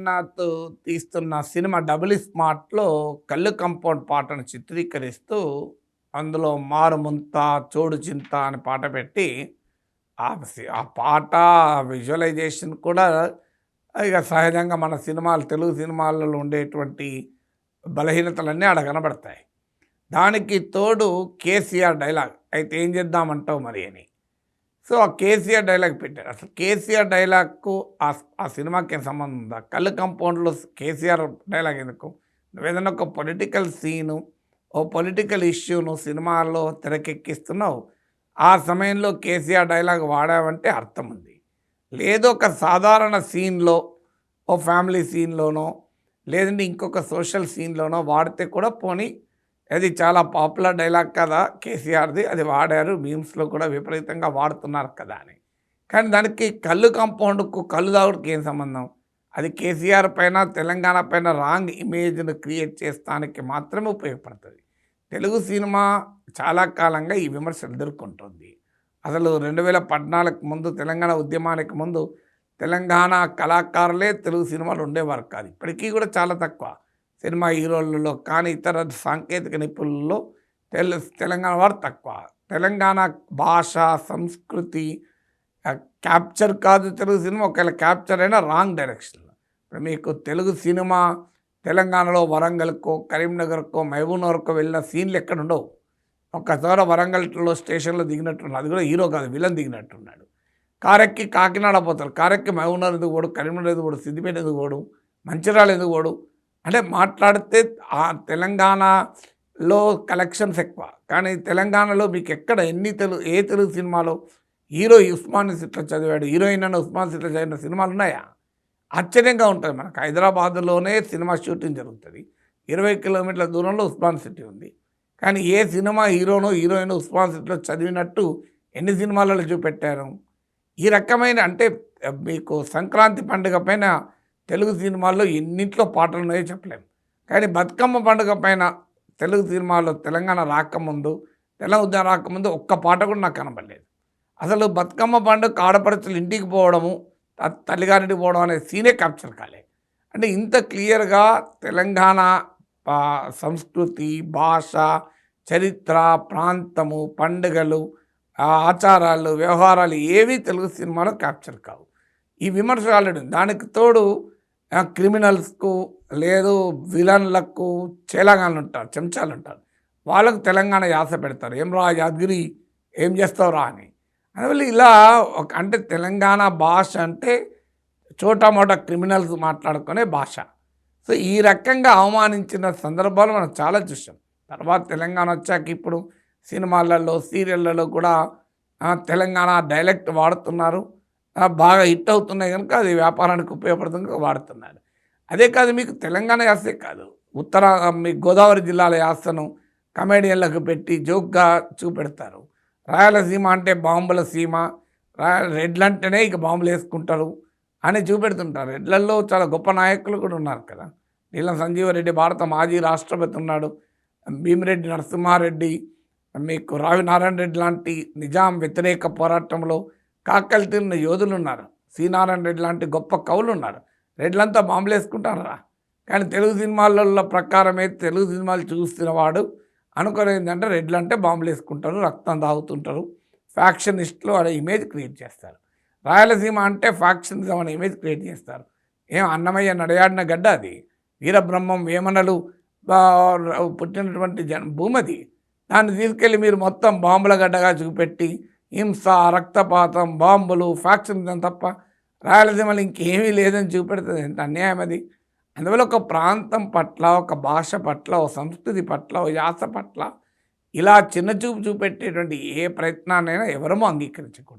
జగన్నాథ్ తీస్తున్న cinema 'double స్మార్ట్'లో కళ్ళు compound పాటను చిత్రీకరిస్తూ అందులో 'మారు ముంత చోడు చింత' అని పాట పెట్టి ఆ పాట విజువలైజేషన్ కూడా ఇక సహజంగా మన సినిమాలు తెలుగు సినిమాలలో ఉండేటువంటి బలహీనతలన్నీ ఆడ కనబడతాయి. దానికి తోడు కేసీఆర్ డైలాగ్ అయితే ఏం చేద్దామంటావు మరి అని. సో ఆ కేసీఆర్ డైలాగ్ పెట్టారు. అసలు కేసీఆర్ డైలాగ్కు ఆ సినిమాకి ఏం సంబంధం ఉందా? కళ్ళు కాంపౌండ్లో కేసీఆర్ డైలాగ్ ఎందుకు? నువ్వేదన్నా ఒక పొలిటికల్ సీను, ఓ పొలిటికల్ ఇష్యూను సినిమాల్లో తెరకెక్కిస్తున్నావు, ఆ సమయంలో కేసీఆర్ డైలాగ్ వాడావంటే అర్థం ఉంది. లేదో ఒక సాధారణ సీన్లో, ఓ ఫ్యామిలీ సీన్లోనో లేదంటే ఇంకొక సోషల్ సీన్లోనో వాడితే కూడా పోనీ అది చాలా పాపులర్ డైలాగ్ కదా కేసీఆర్ది, అది వాడారు, మీమ్స్లో కూడా విపరీతంగా వాడుతున్నారు కదా అని. కానీ దానికి కళ్ళు కాంపౌండ్కు కళ్ళు తాగుడికి ఏం సంబంధం? అది కేసీఆర్ పైన తెలంగాణ పైన రాంగ్ ఇమేజ్ను క్రియేట్ చేస్తానికి మాత్రమే ఉపయోగపడుతుంది. తెలుగు సినిమా చాలా కాలంగా ఈ విమర్శలు ఎదుర్కొంటుంది. అసలు 2014 ముందు తెలంగాణ ఉద్యమానికి ముందు తెలంగాణ కళాకారులే తెలుగు సినిమాలు ఉండేవారు కాదు. ఇప్పటికీ కూడా చాలా తక్కువ. సినిమా హీరోలలో కానీ ఇతర సాంకేతిక నిపుణులలో తెలంగాణ వారు తక్కువ. తెలంగాణ భాష సంస్కృతి క్యాప్చర్ కాదు తెలుగు సినిమా. ఒకవేళ క్యాప్చర్ అయినా రాంగ్ డైరెక్షన్లో. ఇప్పుడు మీకు తెలుగు సినిమా తెలంగాణలో వరంగల్కో కరీంనగర్కో మహబూబ్నగర్కో వెళ్ళిన సీన్లు ఎక్కడ ఉండవు. ఒక్కసారి వరంగల్లో స్టేషన్లో దిగినట్టున్నాడు, అది కూడా హీరో కాదు విలన్ దిగినట్టున్నాడు. కారెక్కి కాకినాడ పోతారు, కారెక్కి మహబూబ్నగర్ ఎందుకు పోడు, కరీంనగర్ ఎందుకు పోడు, సిద్దిపేట ఎందుకు పోడు, మంచిర్యాల ఎందుకు పోడు అంటే మాట్లాడితే ఆ తెలంగాణలో కలెక్షన్స్ ఎక్కువ. కానీ తెలంగాణలో మీకు ఎక్కడ ఏ తెలుగు సినిమాలో హీరో ఉస్మాన్ సిట్లో చదివాడు, హీరోయిన్ అన్న ఉస్మాన్ సిట్లో చదివిన సినిమాలు ఉన్నాయా? ఆశ్చర్యంగా ఉంటుంది. మనకు హైదరాబాద్లోనే సినిమా షూటింగ్ జరుగుతుంది, 20 కిలోమీటర్ల దూరంలో ఉస్మాన్ సిటీ ఉంది. కానీ ఏ సినిమా హీరోనో హీరోయిన్ ఉస్మాన్ సిట్లో చదివినట్టు ఎన్ని సినిమాలలో చూపెట్టారు? ఈ రకమైన అంటే మీకు సంక్రాంతి పండుగ పైన తెలుగు సినిమాల్లో ఎన్నింటిలో పాటలు ఉన్నాయో చెప్పలేము. కానీ బతుకమ్మ పండుగ పైన తెలుగు సినిమాలో తెలంగాణ రాకముందు, తెలంగాణ ఉద్యమం రాకముందు ఒక్క పాట కూడా నాకు కనబడలేదు. అసలు బతుకమ్మ పండుగ ఆడపడుచులు ఇంటికి పోవడము, తల్లిగారింటికి పోవడం అనే సీనే క్యాప్చర్ కాలే. అంటే ఇంత క్లియర్గా తెలంగాణ సంస్కృతి, భాష, చరిత్ర, ప్రాంతము, పండుగలు, ఆచారాలు, వ్యవహారాలు ఏవి తెలుగు సినిమాలో క్యాప్చర్ కావు. ఈ విమర్శ ఆల్రెడీ. దానికి తోడు క్రిమినల్స్కు లేదు విలన్లకు చేలగాళ్ళు ఉంటారు, చెంచాలు ఉంటారు, వాళ్ళకు తెలంగాణ యాస పెడతారు. ఏం రా యాదగిరి ఏం చేస్తావురా అని. అందువల్ల ఇలా అంటే తెలంగాణ భాష అంటే చోటామోటా క్రిమినల్స్ మాట్లాడుకునే భాష. సో ఈ రకంగా అవమానించిన సందర్భాలు మనం చాలా చూసాం. తర్వాత తెలంగాణ వచ్చాక ఇప్పుడు సినిమాలలో సీరియళ్ళలో కూడా తెలంగాణ డైలెక్ట్ వాడుతున్నారు, బాగా హిట్ అవుతున్నాయి కనుక అది వ్యాపారానికి ఉపయోగపడుతుంది వాడుతున్నారు. అదే కాదు, మీకు తెలంగాణ యాసే కాదు, మీ గోదావరి జిల్లాల యాసను కమెడియన్లకు పెట్టి జోక్గా చూపెడతారు. రాయలసీమ అంటే బాంబుల సీమ, రెడ్లంటేనే ఇక బాంబులు వేసుకుంటారు అని చూపెడుతుంటారు. రెడ్లల్లో చాలా గొప్ప నాయకులు కూడా ఉన్నారు కదా. నీలం సంజీవరెడ్డి భారత మాజీ రాష్ట్రపతి ఉన్నాడు, భీమిరెడ్డి నరసింహారెడ్డి, మీకు రావి నారాయణ రెడ్డి లాంటి నిజాం వ్యతిరేక పోరాటంలో కాకలు తిన్న యోధులు ఉన్నారు, సి నారాయణ రెడ్డి లాంటి గొప్ప కవులు ఉన్నారు. రెడ్లంతా బాంబులు వేసుకుంటారా? కానీ తెలుగు సినిమాలలో ప్రకారమే తెలుగు సినిమాలు చూస్తున్నవాడు అనుకునేది ఏంటంటే రెడ్లంటే బాంబులు వేసుకుంటారు, రక్తం తాగుతుంటారు, ఫ్యాక్షనిస్టులు అనే ఇమేజ్ క్రియేట్ చేస్తారు. రాయలసీమ అంటే ఫ్యాక్షనిజం అనే ఇమేజ్ క్రియేట్ చేస్తారు. అన్నమయ్య నడయాడిన గడ్డ అది, వీరబ్రహ్మం వేమనలు పుట్టినటువంటి భూమి అది. దాన్ని తీసుకెళ్ళి మీరు మొత్తం బాంబుల గడ్డగా చూపెట్టి హింస, రక్తపాతం, బాంబులు, ఫ్యాక్షనిజం తప్ప రాయలసీమలో ఇంకేమీ లేదని చూపెడుతుంది. ఎంత అన్యాయం అది. అందువల్ల ఒక ప్రాంతం పట్ల, ఒక భాష పట్ల, ఒక సంస్కృతి పట్ల, ఒక యాస పట్ల ఇలా చిన్నచూపు చూపెట్టేటువంటి ఏ ప్రయత్నాన్నైనా ఎవరమూ అంగీకరించకూడదు.